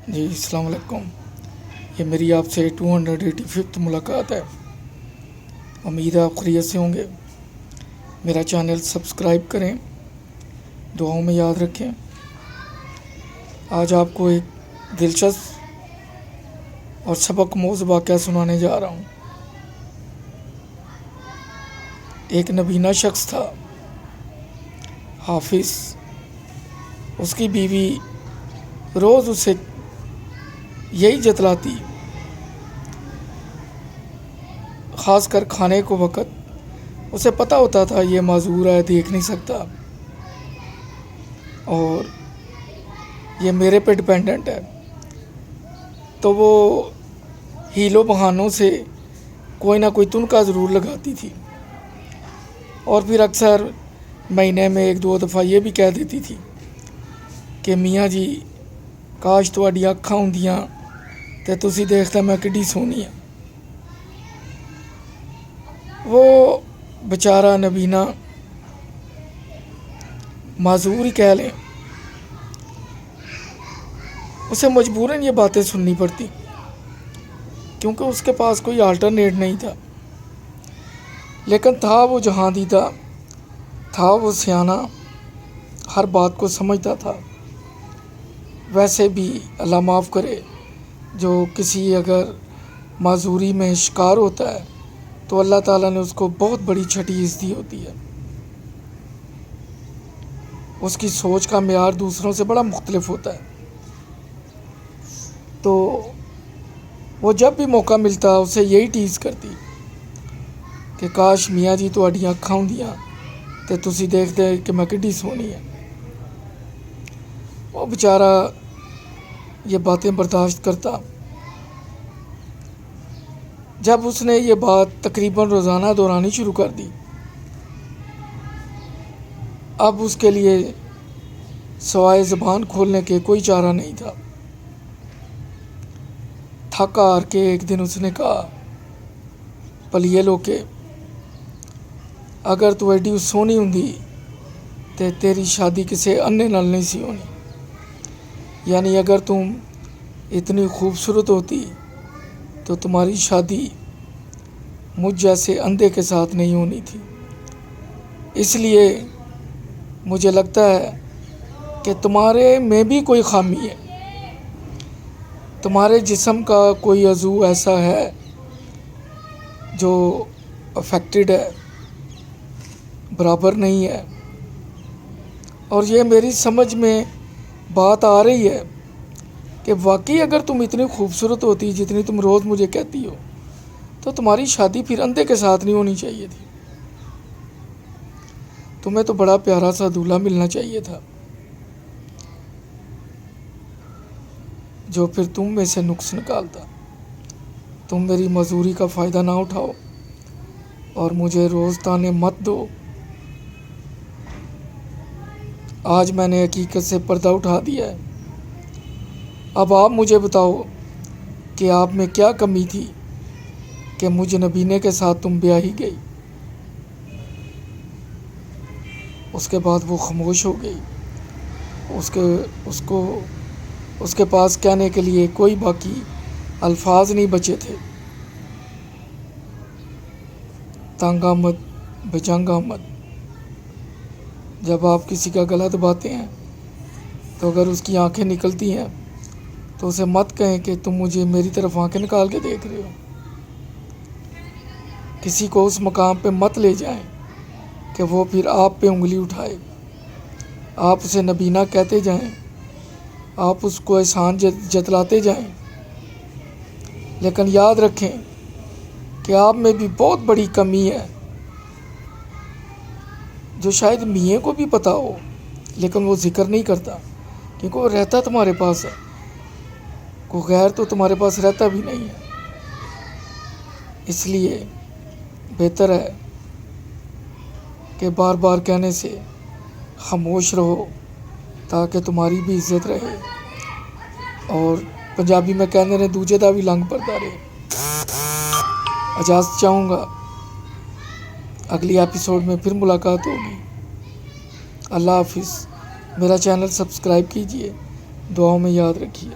جی السلام علیکم۔ یہ میری آپ سے 285 ملاقات ہے۔ امید ہے آپ خیریت سے ہوں گے۔ میرا چینل سبسکرائب کریں، دعاؤں میں یاد رکھیں۔ آج آپ کو ایک دلچسپ اور سبق آموز واقعہ سنانے جا رہا ہوں۔ ایک نبینا شخص تھا، حافظ۔ اس کی بیوی روز اسے یہی جتلاتی، خاص کر کھانے کو وقت اسے پتہ ہوتا تھا یہ معذور ہے، دیکھ نہیں سکتا، اور یہ میرے پہ ڈپینڈنٹ ہے۔ تو وہ ہیلوں بہانوں سے کوئی نہ کوئی تنکا ضرور لگاتی تھی، اور پھر اکثر مہینے میں 1-2 دفعہ یہ بھی کہہ دیتی تھی کہ میاں جی کاش تہاڈیاں اکھاں ہوندیاں تے تسی دیکھتے میں کڈی سونی ہے۔ وہ بیچارہ نبینا معذور ہی کہہ لیں، اسے مجبوراً یہ باتیں سننی پڑتی، کیونکہ اس کے پاس کوئی آلٹرنیٹ نہیں تھا۔ لیکن تھا وہ جہاں دیدہ، تھا وہ سیانہ، ہر بات کو سمجھتا تھا۔ ویسے بھی اللہ معاف کرے، جو کسی اگر معذوری میں شکار ہوتا ہے تو اللہ تعالیٰ نے اس کو بہت بڑی چھٹی عزت دی ہوتی ہے۔ اس کی سوچ کا معیار دوسروں سے بڑا مختلف ہوتا ہے۔ تو وہ جب بھی موقع ملتا اسے یہی ٹیز کرتی کہ کاش میاں جی تہاڈیاں اکھاں ہوندیاں تے تسی دیکھتے کہ میں کڈی سونی ہے۔ وہ بیچارہ یہ باتیں برداشت کرتا۔ جب اس نے یہ بات تقریباً روزانہ دہرانی شروع کر دی، اب اس کے لیے سوائے زبان کھولنے کے کوئی چارہ نہیں تھا۔ تھک ہار کے ایک دن اس نے کہا، پلیے لوکے، اگر تو ایڈی سونی ہوندی تے تیری شادی کسے انے نال نہیں سی ہونی، یعنی اگر تم اتنی خوبصورت ہوتی تو تمہاری شادی مجھ جیسے اندھے کے ساتھ نہیں ہونی تھی۔ اس لیے مجھے لگتا ہے کہ تمہارے میں بھی کوئی خامی ہے، تمہارے جسم کا کوئی عضو ایسا ہے جو افیکٹڈ ہے، برابر نہیں ہے۔ اور یہ میری سمجھ میں بات آ رہی ہے کہ واقعی اگر تم اتنی خوبصورت ہوتی جتنی تم روز مجھے کہتی ہو تو تمہاری شادی پھر اندھے کے ساتھ نہیں ہونی چاہیے تھی، تمہیں تو بڑا پیارا سا دولہا ملنا چاہیے تھا جو پھر تم میں سے نقص نکالتا۔ تم میری معذوری کا فائدہ نہ اٹھاؤ اور مجھے روز تانے مت دو۔ آج میں نے حقیقت سے پردہ اٹھا دیا ہے۔ اب آپ مجھے بتاؤ کہ آپ میں کیا کمی تھی کہ مجھ نبینے کے ساتھ تم بیاہی گئی۔ اس کے بعد وہ خاموش ہو گئی۔ اس کے پاس کہنے کے لیے کوئی باقی الفاظ نہیں بچے تھے۔ تنگ آمد بجنگ آمد۔ جب آپ کسی کا گلا دباتے ہیں تو اگر اس کی آنکھیں نکلتی ہیں تو اسے مت کہیں کہ تم مجھے میری طرف آنکھیں نکال کے دیکھ رہے ہو۔ کسی کو اس مقام پہ مت لے جائیں کہ وہ پھر آپ پہ انگلی اٹھائے۔ آپ اسے نبینا کہتے جائیں، آپ اس کو احسان جتلاتے جائیں، لیکن یاد رکھیں کہ آپ میں بھی بہت بڑی کمی ہے جو شاید میاں کو بھی پتہ ہو، لیکن وہ ذکر نہیں کرتا کیونکہ وہ رہتا تمہارے پاس ہے، کوئی غیر تو تمہارے پاس رہتا بھی نہیں ہے۔ اس لیے بہتر ہے کہ بار بار کہنے سے خاموش رہو تاکہ تمہاری بھی عزت رہے، اور پنجابی میں کہنے نے دوجے دا بھی لنگ پردہ رہے۔ اجازت چاہوں گا، اگلی ایپیسوڈ میں پھر ملاقات ہوگی۔ اللہ حافظ۔ میرا چینل سبسکرائب کیجیے، دعاؤں میں یاد رکھیے۔